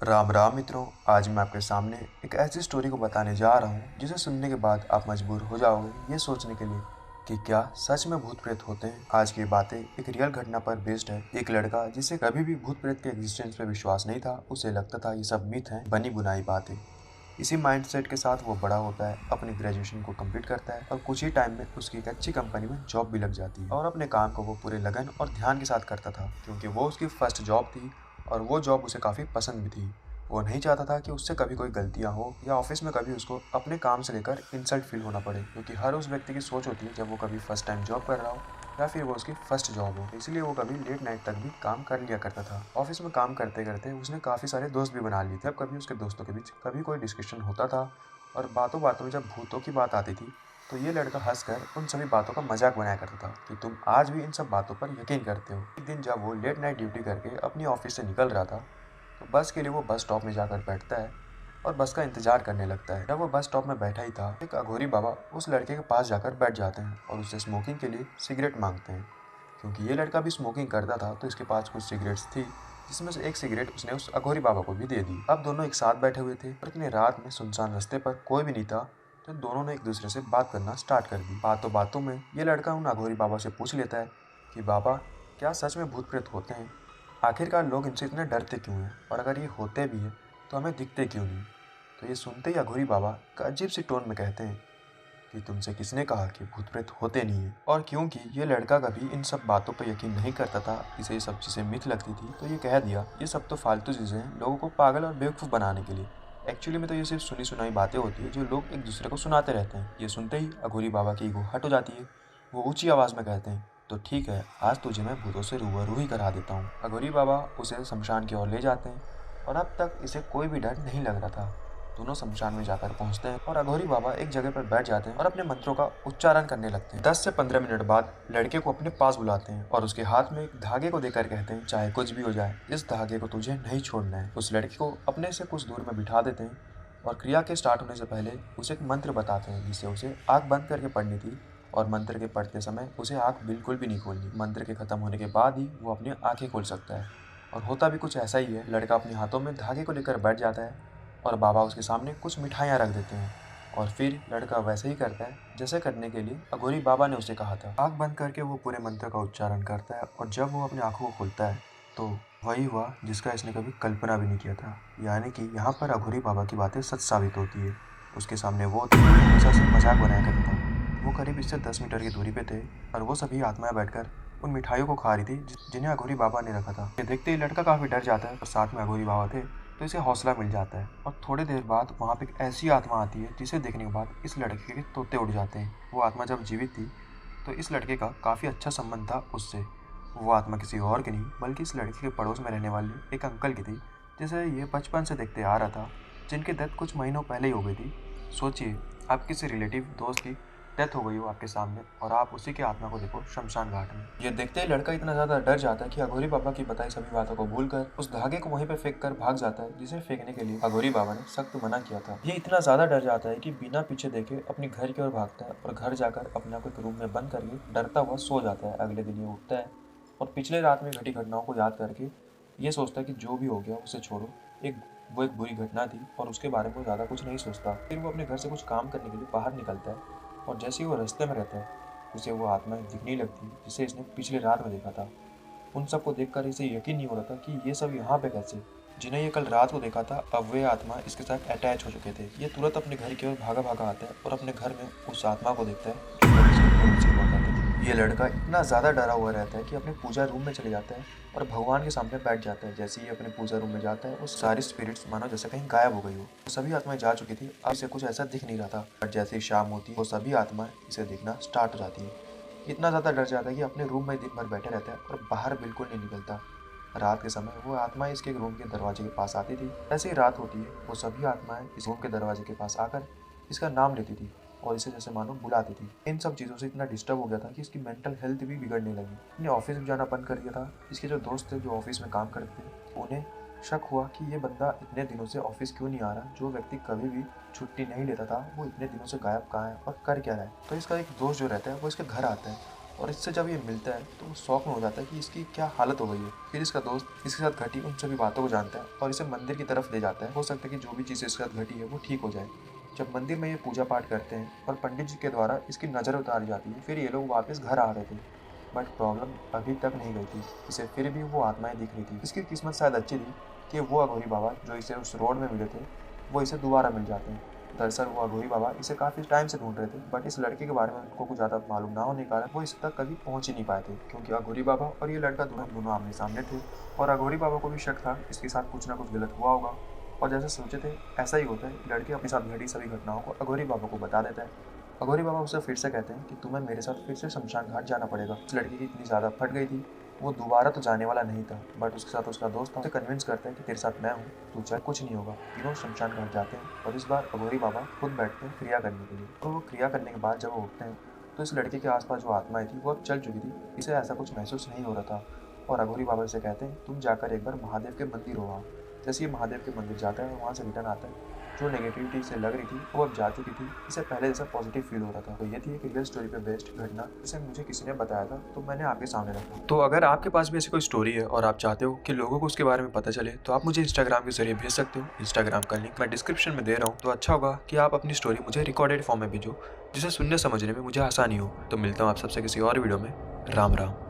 राम राम मित्रों। आज मैं आपके सामने एक ऐसी स्टोरी को बताने जा रहा हूँ जिसे सुनने के बाद आप मजबूर हो जाओगे ये सोचने के लिए कि क्या सच में भूत प्रेत होते हैं। आज की बातें एक रियल घटना पर बेस्ड है। एक लड़का जिसे कभी भी भूत प्रेत के एग्जिस्टेंस पे विश्वास नहीं था, उसे लगता था ये सब मिथ हैं, बनी बुनाई बातें। इसी माइंडसेट के साथ वो बड़ा होता है, अपनी ग्रेजुएशन को कंप्लीट करता है और कुछ ही टाइम में उसकी एक अच्छी कंपनी में जॉब भी लग जाती है। और अपने काम को वो पूरे लगन और ध्यान के साथ करता था, क्योंकि वो उसकी फर्स्ट जॉब थी और वो जॉब उसे काफ़ी पसंद भी थी। वो नहीं चाहता था कि उससे कभी कोई गलतियां हो या ऑफिस में कभी उसको अपने काम से लेकर इंसल्ट फील होना पड़े, क्योंकि हर उस व्यक्ति की सोच होती है जब वो कभी फर्स्ट टाइम जॉब कर रहा हो या फिर वो उसकी फर्स्ट जॉब हो। इसलिए वो कभी लेट नाइट तक भी काम कर लिया करता था। ऑफिस में काम करते करते उसने काफ़ी सारे दोस्त भी बना लिए थे। अब कभी उसके दोस्तों के बीच कभी कोई डिस्कशन होता था और बातों बातों में जब भूतों की बात आती थी तो ये लड़का हंसकर उन सभी बातों का मजाक बनाया करता था कि तुम आज भी इन सब बातों पर यकीन करते हो। एक दिन जब वो लेट नाइट ड्यूटी करके अपनी ऑफिस से निकल रहा था तो बस के लिए वो बस स्टॉप में जाकर बैठता है और बस का इंतजार करने लगता है। जब वो बस स्टॉप में बैठा ही था, एक अघोरी बाबा उस लड़के के पास जाकर बैठ जाते हैं और उससे स्मोकिंग के लिए सिगरेट मांगते हैं। क्योंकि ये लड़का भी स्मोकिंग करता था तो इसके पास कुछ सिगरेट्स थी, जिसमें से एक सिगरेट उसने उस अघोरी बाबा को भी दे दी। अब दोनों एक साथ बैठे हुए थे और इतनी रात में सुनसान रास्ते पर कोई भी नहीं था, तो दोनों ने एक दूसरे से बात करना स्टार्ट कर दी। बातों बातों में ये लड़का उन अघोरी बाबा से पूछ लेता है कि बाबा, क्या सच में भूत प्रेत होते हैं? आखिरकार लोग इनसे इतने डरते क्यों हैं, और अगर ये होते भी हैं तो हमें दिखते क्यों नहीं? तो ये सुनते ही अघोरी बाबा एक अजीब सी टोन में कहते हैं कि तुमसे किसने कहा कि भूत प्रेत होते नहीं है? और क्योंकि ये लड़का कभी इन सब बातों पर यकीन नहीं करता था, इसे ये सब चीज़ें मिथ लगती थी, तो ये कह दिया ये सब तो फालतू चीज़ें हैं लोगों को पागल और बेवकूफ़ बनाने के लिए। एक्चुअली में तो ये सिर्फ सुनी सुनाई बातें होती है जो लोग एक दूसरे को सुनाते रहते हैं। ये सुनते ही अघोरी बाबा की ईगो हट हो जाती है। वो ऊंची आवाज़ में कहते हैं, तो ठीक है, आज तुझे मैं भूतों से रूबरू ही करा देता हूँ। अघोरी बाबा उसे शमशान की ओर ले जाते हैं और अब तक इसे कोई भी डर नहीं लग रहा था। दोनों शमशान में जाकर पहुंचते हैं और अघोरी बाबा एक जगह पर बैठ जाते हैं और अपने मंत्रों का उच्चारण करने लगते हैं। 10 से 15 मिनट बाद लड़के को अपने पास बुलाते हैं और उसके हाथ में एक धागे को देकर कहते हैं, चाहे कुछ भी हो जाए, इस धागे को तुझे नहीं छोड़ना है। उस लड़के को अपने से कुछ दूर में बिठा देते हैं और क्रिया के स्टार्ट होने से पहले उसे एक मंत्र बताते हैं जिसे उसे आंख बंद करके पढ़नी थी, और मंत्र के पढ़ते समय उसे आंख बिल्कुल भी नहीं खोलनी। मंत्र के खत्म होने के बाद ही वो अपनी आंखें खोल सकता है। और होता भी कुछ ऐसा ही है। लड़का अपने हाथों में धागे को लेकर बैठ जाता है और बाबा उसके सामने कुछ मिठाइयाँ रख देते हैं और फिर लड़का वैसे ही करता है जैसे करने के लिए अघोरी बाबा ने उसे कहा था। आंख बंद करके वो पूरे मंत्र का उच्चारण करता है और जब वो अपनी आंखों को खोलता है तो वही हुआ जिसका इसने कभी कल्पना भी नहीं किया था, यानी कि यहाँ पर अघोरी बाबा की बातें सच साबित होती है। उसके सामने वो थे जो हमेशा से मजाक बनाया करता था। वो करीब इससे 10 मीटर की दूरी पे थे और वो सभी आत्माएं बैठकर उन मिठाइयों को खा रही थी जिन्हें अघोरी बाबा ने रखा था। ये देखते ही लड़का काफी डर जाता है और साथ में अघोरी बाबा थे तो इसे हौसला मिल जाता है। और थोड़ी देर बाद वहाँ पे एक ऐसी आत्मा आती है जिसे देखने के बाद इस लड़के के तोते उड़ जाते हैं। वो आत्मा जब जीवित थी तो इस लड़के का काफ़ी अच्छा संबंध था उससे। वो आत्मा किसी और की नहीं बल्कि इस लड़के के पड़ोस में रहने वाले एक अंकल की थी, जिसे ये बचपन से देखते आ रहा था, जिनकी डेथ कुछ महीनों पहले ही हो गई थी। सोचिए, आप किसी रिलेटिव दोस्त की डेथ हो गई हो आपके सामने और आप उसी की आत्मा को देखो शमशान घाट में। ये देखते ही लड़का इतना ज्यादा डर जाता है कि अघोरी बाबा की बताई सभी बातों को भूलकर उस धागे को वहीं पे फेंक कर भाग जाता है, जिसे फेंकने के लिए अघोरी बाबा ने सख्त मना किया था। ये इतना ज्यादा डर जाता है कि बिना पीछे देखे अपने घर की ओर भागता है और घर जाकर अपने आप को एक रूम में बंद करके डरता हुआ सो जाता है। अगले दिन ये उठता है और पिछले रात में घटी घटनाओं को याद करके ये सोचता है कि जो भी हो गया उसे छोड़ो, वो एक बुरी घटना थी और उसके बारे में वो ज़्यादा कुछ नहीं सोचता। फिर वो अपने घर से कुछ काम करने के लिए बाहर निकलता है और जैसे ही वो रास्ते में रहता है उसे वो आत्मा दिखने लगती है जिसे इसने पिछले रात में देखा था। उन सबको देखकर इसे यकीन नहीं हो रहा था कि ये सब यहाँ पे कैसे। जिन्हें ये कल रात को देखा था अब वे आत्मा इसके साथ अटैच हो चुके थे। ये तुरंत अपने घर की ओर भागा भागा आता है और अपने घर में उस आत्मा को देखता है जो कल इसके पड़ोसी हुआ करते थे। ये लड़का इतना ज़्यादा डरा हुआ रहता है कि अपने पूजा रूम में चले जाता है और भगवान के सामने बैठ जाता है। जैसे ही अपने पूजा रूम में जाता है वो सारी स्पिरिट्स मानो जैसे कहीं गायब हो गई हो। वो सभी आत्माएं जा चुकी थी, अब इसे कुछ ऐसा दिख नहीं रहा था। और जैसे ही शाम होती है वो सभी आत्माएं इसे दिखना स्टार्ट हो जाती है। इतना ज़्यादा डर जाता है कि अपने रूम में दिन भर बैठे रहता है और बाहर बिल्कुल नहीं निकलता। रात के समय वो आत्मा इसके रूम के दरवाजे के पास आती थी। ऐसे ही रात होती है वो सभी आत्माएं इस रूम के दरवाजे के पास आकर इसका नाम लेती थी और इसे जैसे मानो बुलाती थी। इन सब चीज़ों से इतना डिस्टर्ब हो गया था कि इसकी मेंटल हेल्थ भी बिगड़ने लगी। इसने ऑफिस भी जाना बंद कर दिया था। इसके जो दोस्त थे जो ऑफिस में काम करते थे उन्हें शक हुआ कि ये बंदा इतने दिनों से ऑफिस क्यों नहीं आ रहा। जो व्यक्ति कभी भी छुट्टी नहीं लेता था वो इतने दिनों से गायब कहाँ है और कर क्या रहा है। तो इसका एक दोस्त जो रहता है वो इसके घर आता है और इससे जब ये मिलता है तो वो शौक में हो जाता है कि इसकी क्या हालत हो गई है। फिर इसका दोस्त इसके साथ घटी उन सभी बातों को जानता है और इसे मंदिर की तरफ ले जाता है। हो सकता है कि जो भी चीज़ इसके साथ घटी है वो ठीक हो जाए। जब मंदिर में ये पूजा पाठ करते हैं और पंडित जी के द्वारा इसकी नज़र उतारी जाती है, फिर ये लोग वापस घर आ रहे थे। बट प्रॉब्लम अभी तक नहीं गई थी। इसे फिर भी वो आत्माएं दिख रही थी। इसकी किस्मत शायद अच्छी थी कि वो अघोरी बाबा जो इसे उस रोड में मिले थे वो इसे दोबारा मिल जाते हैं। दरअसल वो अघोरी बाबा इसे काफ़ी टाइम से ढूंढ रहे थे, बट इस लड़के के बारे में उनको कुछ ज़्यादा मालूम ना होने के कारण वो इस तक कभी पहुंच ही नहीं पाए थे, क्योंकि अघोरी बाबा और ये लड़का दोनों आमने सामने थे। और अघोरी बाबा को भी शक था इसके साथ कुछ ना कुछ गलत हुआ होगा, और जैसे सोचे थे ऐसा ही होता है। लड़के अपने साथ घटी सभी घटनाओं को अघोरी बाबा को बता देता है। अघोरी बाबा उसे फिर से कहते हैं कि तुम्हें मेरे साथ फिर से शमशान घाट जाना पड़ेगा। उस लड़की की इतनी ज़्यादा फट गई थी, वो दोबारा तो जाने वाला नहीं था, बट उसके साथ उसका दोस्त था। उसे कन्विंस करता है कि तेरे साथ मैं हूँ, तू चल, कुछ नहीं होगा। तीनों शमशान घाट जाते हैं और इस बार अघोरी बाबा खुद बैठते हैं क्रिया करने के लिए। और वो क्रिया करने के बाद जब वो उठते हैं तो इस लड़के के आसपास जो आत्माएं थी वो अब चल चुकी थी। इसे ऐसा कुछ महसूस नहीं हो रहा था। और अघोरी बाबा से कहते हैं तुम जाकर एक बार महादेव के मंदिर हो आओ। जैसे ये महादेव के मंदिर जाता है और वहाँ से रिटर्न आता है, जो नेगेटिविटी से लग रही थी वो अब जा चुकी थी। इसे पहले जैसा पॉजिटिव फील हो रहा था। तो ये थी एक रियल स्टोरी पे बेस्ड घटना जिसे मुझे किसी ने बताया था, तो मैंने आपके सामने रखा। तो अगर आपके पास भी ऐसी कोई स्टोरी है और आप चाहते हो कि लोगों को उसके बारे में पता चले, तो आप मुझे इंस्टाग्राम के जरिए भेज सकते हो। इंस्टाग्राम का लिंक मैं डिस्क्रिप्शन में दे रहा हूँ। तो अच्छा होगा कि आप अपनी स्टोरी मुझे रिकॉर्डेड फॉर्म में भेजो, जिसे सुनने समझने में मुझे आसानी हो। तो मिलता हूँ आप सबसे किसी और वीडियो में। राम राम।